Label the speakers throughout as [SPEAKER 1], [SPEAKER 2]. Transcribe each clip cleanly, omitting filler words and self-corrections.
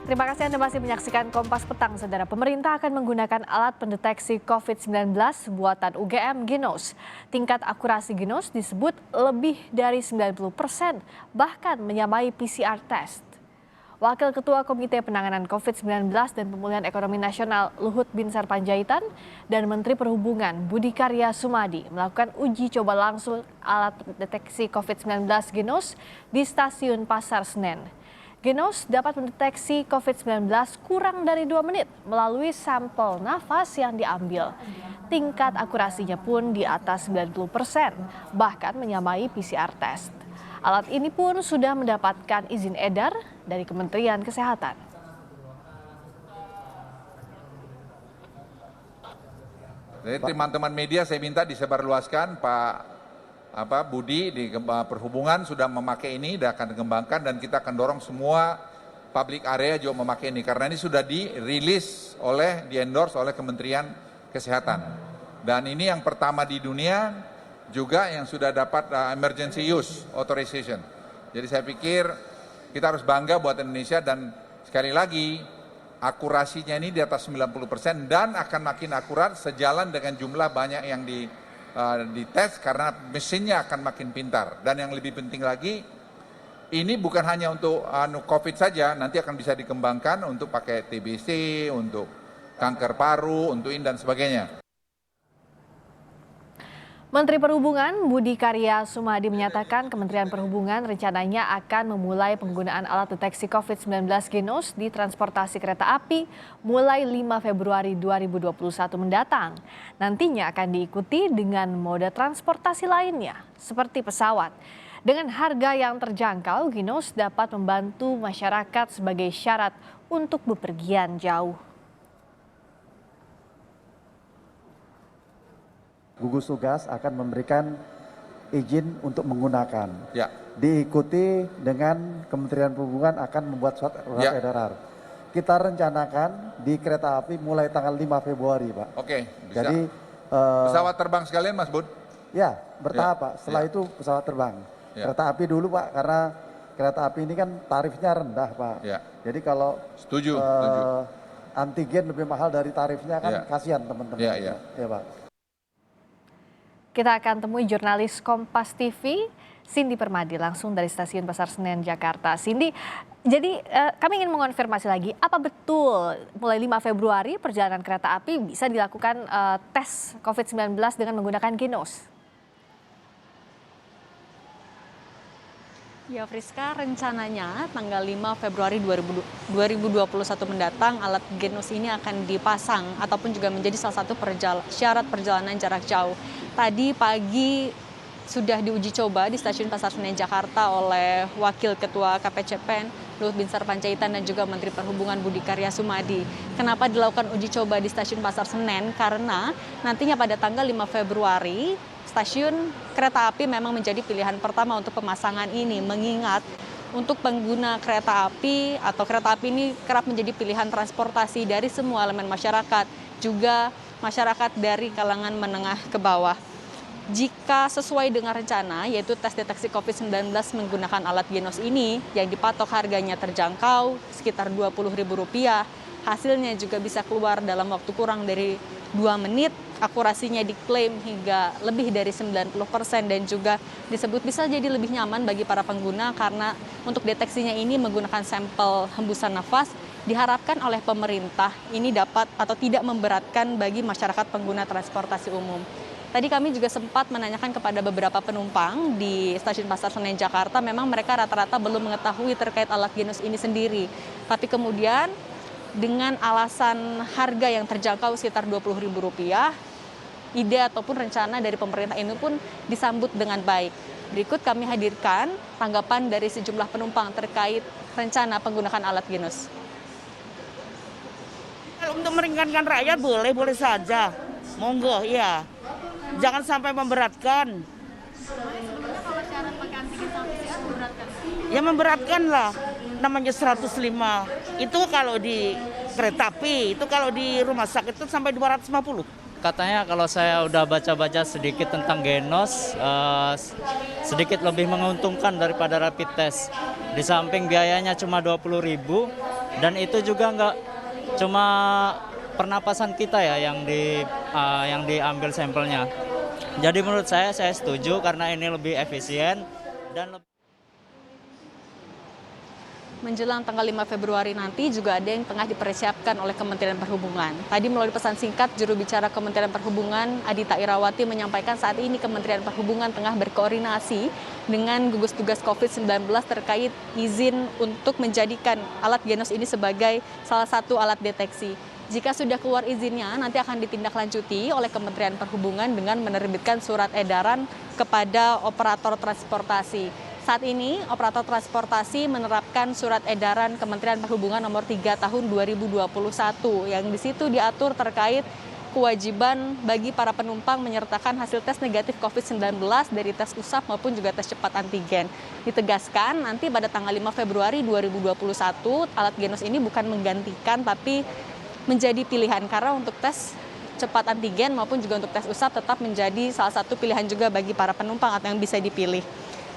[SPEAKER 1] Terima kasih Anda masih menyaksikan Kompas Petang, Saudara. Pemerintah akan menggunakan alat pendeteksi COVID-19 buatan UGM Ginos. Tingkat akurasi Ginos disebut lebih dari 90%, bahkan menyamai PCR test. Wakil Ketua Komite Penanganan COVID-19 dan Pemulihan Ekonomi Nasional Luhut Binsar Panjaitan dan Menteri Perhubungan Budi Karya Sumadi melakukan uji coba langsung alat deteksi COVID-19 Ginos di Stasiun Pasar Senen. Ginos dapat mendeteksi COVID-19 kurang dari 2 menit melalui sampel nafas yang diambil. Tingkat akurasinya pun di atas 90%, bahkan menyamai PCR test. Alat ini pun sudah mendapatkan izin edar dari Kementerian Kesehatan.
[SPEAKER 2] Jadi teman-teman media saya minta disebarluaskan, Pak Budi di Perhubungan sudah memakai ini, dan akan dikembangkan, dan kita akan dorong semua public area juga memakai ini karena ini sudah dirilis di-endorse oleh Kementerian Kesehatan. Dan ini yang pertama di dunia juga yang sudah dapat emergency use authorization. Jadi saya pikir kita harus bangga buat Indonesia, dan sekali lagi akurasinya ini di atas 90% dan akan makin akurat sejalan dengan jumlah banyak yang dites karena mesinnya akan makin pintar. Dan yang lebih penting lagi, ini bukan hanya untuk COVID saja, nanti akan bisa dikembangkan untuk pakai TBC, untuk kanker paru, untuk ini dan sebagainya.
[SPEAKER 1] Menteri Perhubungan Budi Karya Sumadi menyatakan Kementerian Perhubungan rencananya akan memulai penggunaan alat deteksi COVID-19 Ginos di transportasi kereta api mulai 5 Februari 2021 mendatang. Nantinya akan diikuti dengan mode transportasi lainnya seperti pesawat. Dengan harga yang terjangkau, Ginos dapat membantu masyarakat sebagai syarat untuk bepergian jauh.
[SPEAKER 3] Gugus tugas akan memberikan izin untuk menggunakan.
[SPEAKER 2] Ya.
[SPEAKER 3] Diikuti dengan Kementerian Perhubungan akan membuat surat edaran. Kita rencanakan di kereta api mulai tanggal 5 Februari, Pak.
[SPEAKER 2] Oke, bisa.
[SPEAKER 3] Jadi
[SPEAKER 2] pesawat terbang sekalian, Mas Bud?
[SPEAKER 3] Ya, bertahap, Pak. Setelah itu pesawat terbang. Kereta api dulu, Pak, karena kereta api ini kan tarifnya rendah, Pak.
[SPEAKER 2] Ya.
[SPEAKER 3] Jadi kalau
[SPEAKER 2] Setuju.
[SPEAKER 3] antigen lebih mahal dari tarifnya kan kasihan teman-teman.
[SPEAKER 2] Ya,
[SPEAKER 3] Pak.
[SPEAKER 1] Kita akan temui jurnalis Kompas TV, Cindy Permadi, langsung dari Stasiun Pasar Senen, Jakarta. Cindy, jadi kami ingin mengonfirmasi lagi, apa betul mulai 5 Februari perjalanan kereta api bisa dilakukan tes COVID-19 dengan menggunakan Ginos?
[SPEAKER 4] Ya Friska, rencananya tanggal 5 Februari 2021 mendatang alat Ginos ini akan dipasang ataupun juga menjadi salah satu syarat perjalanan jarak jauh. Tadi pagi sudah diuji coba di Stasiun Pasar Senen Jakarta oleh Wakil Ketua KPCPEN Luhut Binsar Panjaitan dan juga Menteri Perhubungan Budi Karya Sumadi. Kenapa dilakukan uji coba di Stasiun Pasar Senen? Karena nantinya pada tanggal 5 Februari stasiun kereta api memang menjadi pilihan pertama untuk pemasangan ini, mengingat untuk pengguna kereta api atau kereta api ini kerap menjadi pilihan transportasi dari semua elemen masyarakat, juga masyarakat dari kalangan menengah ke bawah. Jika sesuai dengan rencana, yaitu tes deteksi COVID-19 menggunakan alat Ginos ini yang dipatok harganya terjangkau sekitar Rp20.000, hasilnya juga bisa keluar dalam waktu kurang dari 2 menit, akurasinya diklaim hingga lebih dari 90% dan juga disebut bisa jadi lebih nyaman bagi para pengguna karena untuk deteksinya ini menggunakan sampel hembusan nafas. Diharapkan oleh pemerintah ini dapat atau tidak memberatkan bagi masyarakat pengguna transportasi umum. Tadi kami juga sempat menanyakan kepada beberapa penumpang di Stasiun Pasar Senen Jakarta, memang mereka rata-rata belum mengetahui terkait alat Ginos ini sendiri. Tapi kemudian dengan alasan harga yang terjangkau sekitar Rp20.000, ide ataupun rencana dari pemerintah ini pun disambut dengan baik. Berikut kami hadirkan tanggapan dari sejumlah penumpang terkait rencana penggunaan alat Ginos.
[SPEAKER 5] Kalau untuk meringankan rakyat boleh saja, monggo ya. Jangan sampai memberatkan.
[SPEAKER 4] Sebenarnya kalau syarat pakai antigen sama PCR memberatkan?
[SPEAKER 5] Ya memberatkan lah, namanya 105. Itu kalau di kereta api, itu kalau di rumah sakit itu sampai 250.
[SPEAKER 6] Katanya kalau saya udah baca-baca sedikit tentang Ginos, sedikit lebih menguntungkan daripada rapid test. Di samping biayanya cuma 20.000, Dan itu juga nggak cuma pernapasan kita ya yang diambil sampelnya. Jadi menurut saya setuju karena ini lebih efisien dan
[SPEAKER 4] Menjelang tanggal 5 Februari nanti juga ada yang tengah dipersiapkan oleh Kementerian Perhubungan. Tadi melalui pesan singkat, juru bicara Kementerian Perhubungan Adita Irawati menyampaikan saat ini Kementerian Perhubungan tengah berkoordinasi dengan gugus tugas COVID-19 terkait izin untuk menjadikan alat Genos ini sebagai salah satu alat deteksi. Jika sudah keluar izinnya, nanti akan ditindaklanjuti oleh Kementerian Perhubungan dengan menerbitkan surat edaran kepada operator transportasi. Saat ini, operator transportasi menerapkan surat edaran Kementerian Perhubungan nomor 3 tahun 2021 yang di situ diatur terkait kewajiban bagi para penumpang menyertakan hasil tes negatif COVID-19 dari tes usap maupun juga tes cepat antigen. Ditegaskan nanti pada tanggal 5 Februari 2021 alat Genos ini bukan menggantikan tapi menjadi pilihan karena untuk tes cepat antigen maupun juga untuk tes usap tetap menjadi salah satu pilihan juga bagi para penumpang atau yang bisa dipilih.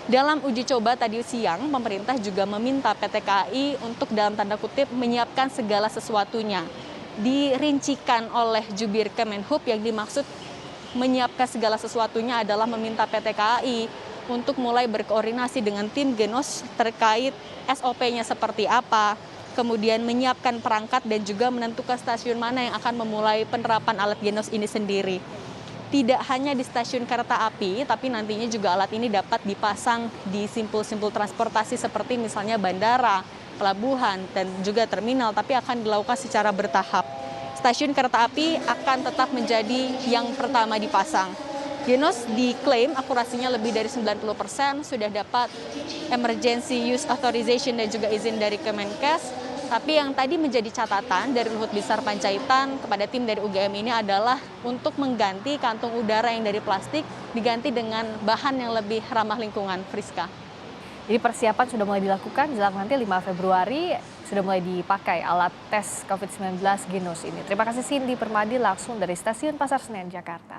[SPEAKER 4] Dalam uji coba tadi siang, pemerintah juga meminta PT KAI untuk dalam tanda kutip menyiapkan segala sesuatunya. Dirincikan oleh Jubir Kemenhub yang dimaksud menyiapkan segala sesuatunya adalah meminta PT KAI untuk mulai berkoordinasi dengan tim Genos terkait SOP-nya seperti apa, kemudian menyiapkan perangkat dan juga menentukan stasiun mana yang akan memulai penerapan alat Genos ini sendiri. Tidak hanya di stasiun kereta api, tapi nantinya juga alat ini dapat dipasang di simpul-simpul transportasi seperti misalnya bandara, pelabuhan, dan juga terminal, tapi akan dilakukan secara bertahap. Stasiun kereta api akan tetap menjadi yang pertama dipasang. Genos diklaim akurasinya lebih dari 90%, sudah dapat emergency use authorization dan juga izin dari Kemenkes. Tapi yang tadi menjadi catatan dari Luhut Binsar Panjaitan kepada tim dari UGM ini adalah untuk mengganti kantung udara yang dari plastik diganti dengan bahan yang lebih ramah lingkungan. Friska.
[SPEAKER 1] Jadi persiapan sudah mulai dilakukan, jelang nanti 5 Februari sudah mulai dipakai alat tes COVID-19 Genos ini. Terima kasih Cindy Permadi langsung dari Stasiun Pasar Senen, Jakarta.